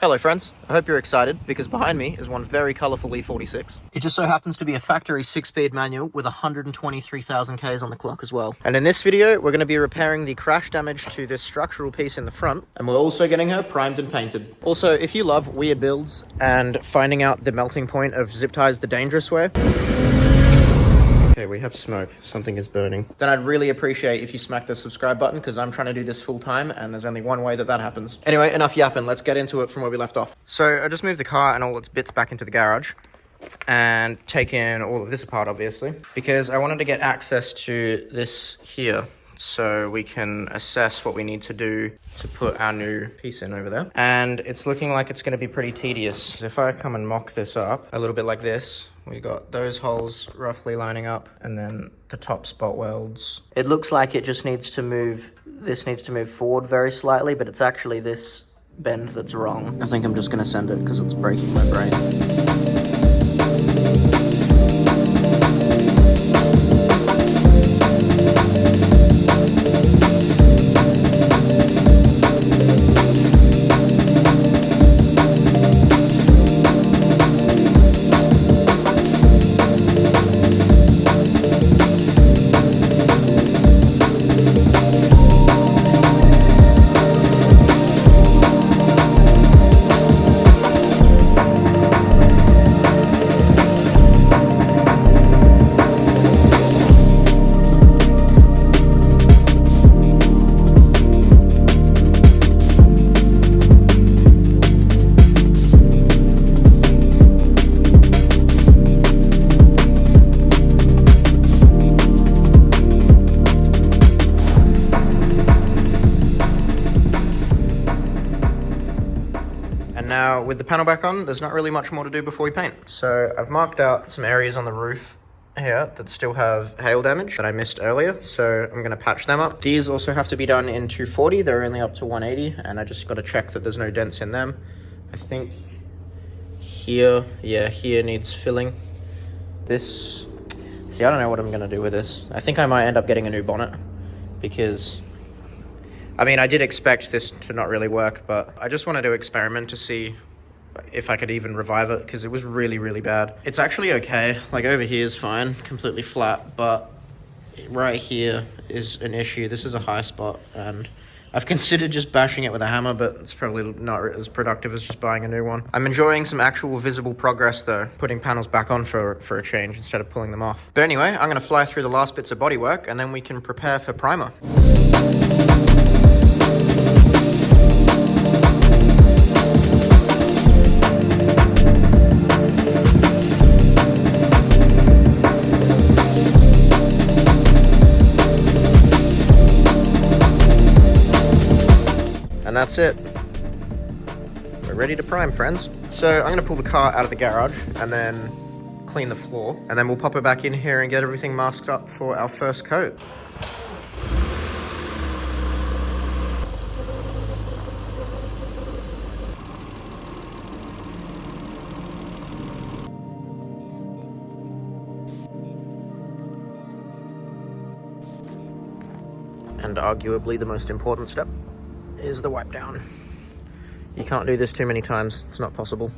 Hello friends, I hope you're excited because behind me is one very colourful E46. It just so happens to be a factory 6-speed manual with 123,000 Ks on the clock as well. And in this video, we're going to be repairing the crash damage to this structural piece in the front. And we're also getting her primed and painted. Also, if you love weird builds and finding out the melting point of zip ties the dangerous way, okay, we have smoke. Something is burning. Then I'd really appreciate if you smack the subscribe button because I'm trying to do this full time and there's only one way that happens. Anyway, enough yapping. Let's get into it from where we left off. So I just moved the car and all its bits back into the garage and taken all of this apart, obviously, because I wanted to get access to this here so we can assess what we need to do to put our new piece in over there. And it's looking like it's going to be pretty tedious. If I come and mock this up a little bit like this, we got those holes roughly lining up and then the top spot welds. It looks like it just needs to move, this needs to move forward very slightly, but it's actually this bend that's wrong. I think I'm just gonna send it because it's breaking my brain. Now, with the panel back on, there's not really much more to do before we paint. So I've marked out some areas on the roof here that still have hail damage that I missed earlier, so I'm going to patch them up. These also have to be done in 240. They're only up to 180, and I just got to check that there's no dents in them. I think here, yeah, here needs filling. This, see, I don't know what I'm going to do with this. I think I might end up getting a new bonnet because, I mean, I did expect this to not really work, but I just wanted to experiment to see if I could even revive it because it was really, really bad. It's actually okay. Like over here is fine, completely flat, but right here is an issue. This is a high spot and I've considered just bashing it with a hammer, but it's probably not as productive as just buying a new one. I'm enjoying some actual visible progress though, putting panels back on for a change instead of pulling them off. But anyway, I'm gonna fly through the last bits of bodywork and then we can prepare for primer. And that's it. We're ready to prime, friends. So I'm gonna pull the car out of the garage and then clean the floor, and then we'll pop it back in here and get everything masked up for our first coat. And arguably the most important step is the wipe down. You can't do this too many times, it's not possible.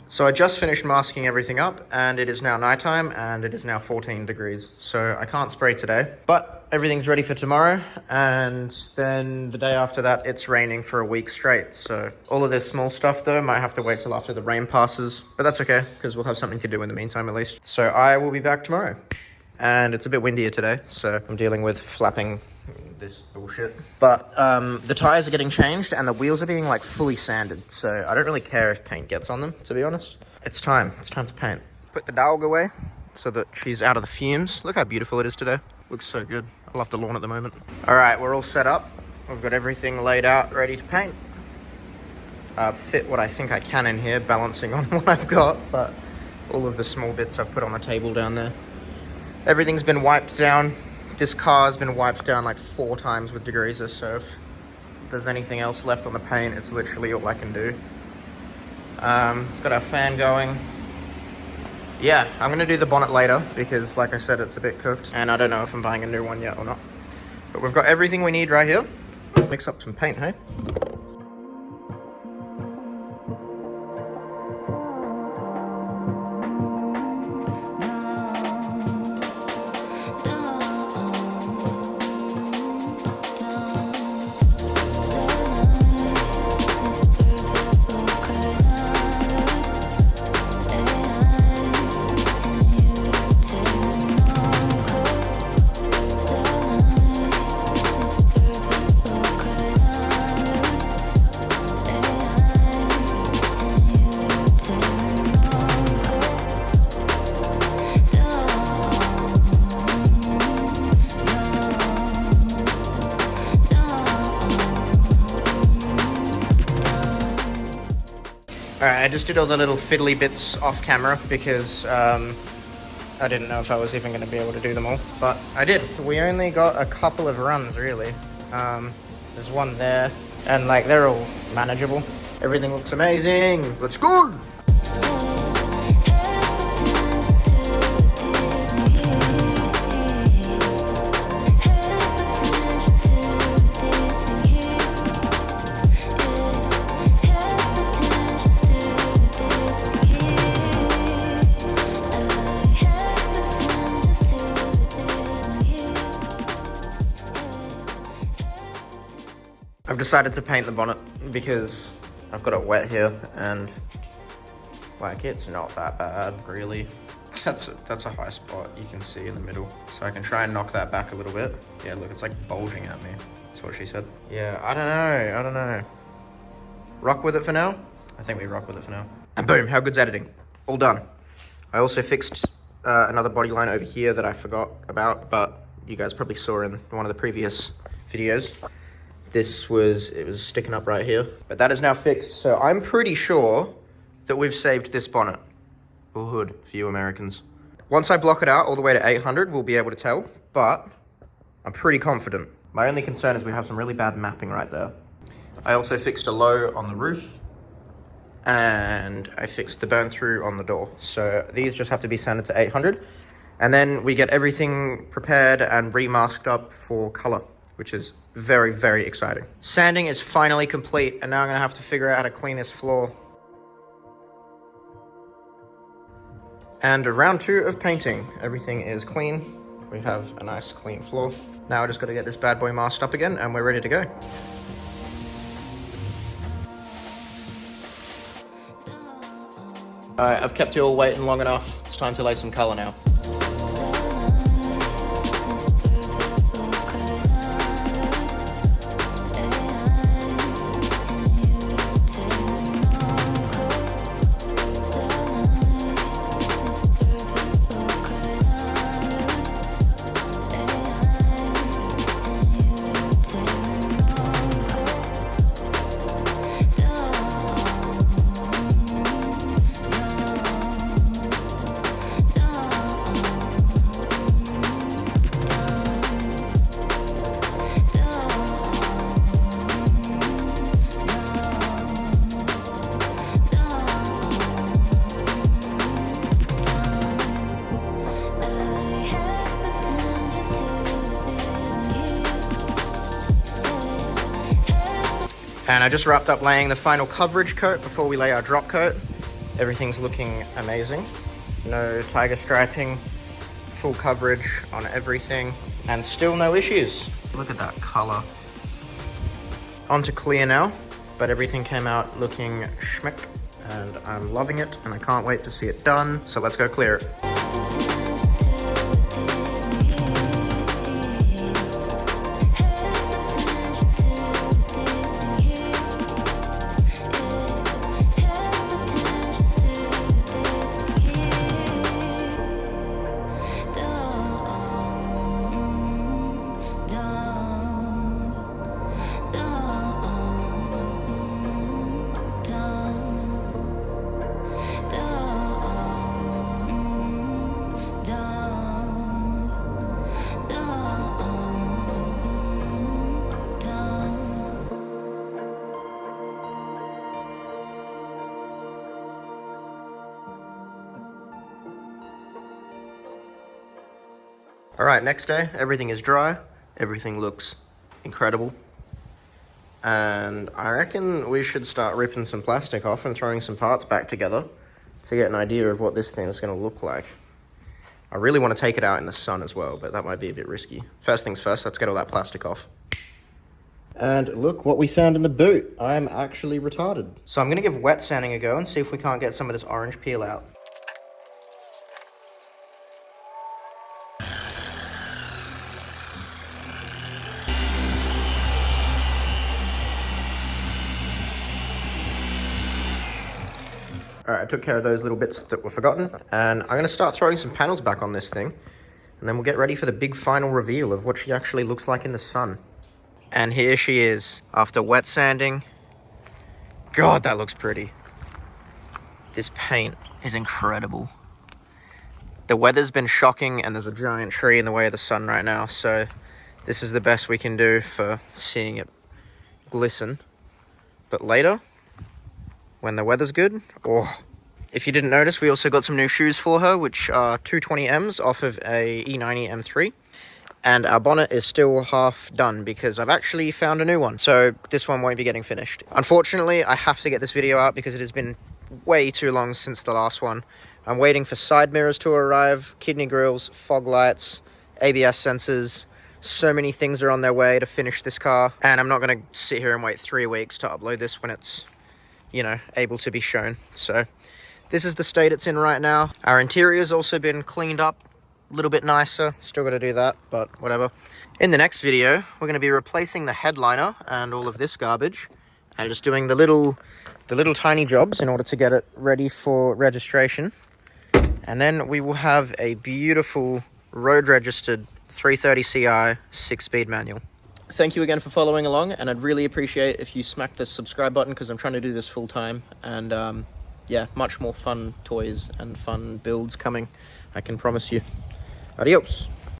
So I just finished masking everything up and it is now nighttime and it is now 14 degrees. So I can't spray today, but everything's ready for tomorrow. And then the day after that, it's raining for a week straight. So all of this small stuff though, might have to wait till after the rain passes, but that's okay because we'll have something to do in the meantime at least. So I will be back tomorrow. And it's a bit windier today, so I'm dealing with flapping this bullshit. But the tires are getting changed and the wheels are being like fully sanded, so I don't really care if paint gets on them, to be honest. It's time to paint. Put the dog away so that she's out of the fumes. Look how beautiful it is today. Looks so good. I love the lawn at the moment. All right, we're all set up. We've got everything laid out, ready to paint. I've fit what I think I can in here, balancing on what I've got, but all of the small bits I've put on the table down there. Everything's been wiped down. This car's been wiped down like 4 times with degreaser, so if there's anything else left on the paint, it's literally all I can do. Got our fan going. Yeah, I'm gonna do the bonnet later because like I said, it's a bit cooked and I don't know if I'm buying a new one yet or not. But we've got everything we need right here. Mix up some paint, hey? Alright, I just did all the little fiddly bits off camera because I didn't know if I was even going to be able to do them all, but I did. We only got a couple of runs, really. There's one there, and like they're all manageable. Everything looks amazing. Let's go! I've decided to paint the bonnet because I've got it wet here and like it's not that bad really. That's a high spot you can see in the middle. So I can try and knock that back a little bit. Yeah, look, it's like bulging at me. That's what she said. Yeah, I don't know. Rock with it for now? I think we rock with it for now. And boom, how good's editing? All done. I also fixed another body line over here that I forgot about, but you guys probably saw in one of the previous videos. It was sticking up right here, but that is now fixed. So I'm pretty sure that we've saved this bonnet or hood for you Americans. Once I block it out all the way to 800, we'll be able to tell, but I'm pretty confident. My only concern is we have some really bad mapping right there. I also fixed a low on the roof and I fixed the burn through on the door. So these just have to be sanded to 800 and then we get everything prepared and remasked up for color, which is very, very exciting. Sanding is finally complete, and now I'm gonna have to figure out how to clean this floor. And round 2 of painting. Everything is clean. We have a nice clean floor. Now I just gotta get this bad boy masked up again, and we're ready to go. Alright, I've kept you all waiting long enough. It's time to lay some color now. And I just wrapped up laying the final coverage coat before we lay our drop coat. Everything's looking amazing. No tiger striping, full coverage on everything, and still no issues. Look at that color. On to clear now, but everything came out looking schmick, and I'm loving it, and I can't wait to see it done. So let's go clear it. All right, next day, everything is dry. Everything looks incredible. And I reckon we should start ripping some plastic off and throwing some parts back together to get an idea of what this thing is going to look like. I really want to take it out in the sun as well, but that might be a bit risky. First things first, let's get all that plastic off. And look what we found in the boot. I am actually retarded. So I'm going to give wet sanding a go and see if we can't get some of this orange peel out. All right, I took care of those little bits that were forgotten, and I'm going to start throwing some panels back on this thing, and then we'll get ready for the big final reveal of what she actually looks like in the sun. And here she is, after wet sanding. God, that looks pretty. This paint is incredible. The weather's been shocking and there's a giant tree in the way of the sun right now, so this is the best we can do for seeing it glisten. But later, when the weather's good, oh. If you didn't notice, we also got some new shoes for her, which are 220Ms off of a E90 M3. And our bonnet is still half done because I've actually found a new one. So this one won't be getting finished. Unfortunately, I have to get this video out because it has been way too long since the last one. I'm waiting for side mirrors to arrive, kidney grills, fog lights, ABS sensors. So many things are on their way to finish this car. And I'm not going to sit here and wait 3 weeks to upload this when it's, you know, able to be shown. So this is the state it's in right now. Our interior's also been cleaned up a little bit nicer. Still got to do that, but whatever. In the next video, we're going to be replacing the headliner and all of this garbage and just doing the little tiny jobs in order to get it ready for registration. And then we will have a beautiful road registered 330 Ci 6-speed manual. Thank you again for following along, and I'd really appreciate if you smack the subscribe button because I'm trying to do this full time. And yeah, much more fun toys and fun builds coming, I can promise you. Adios.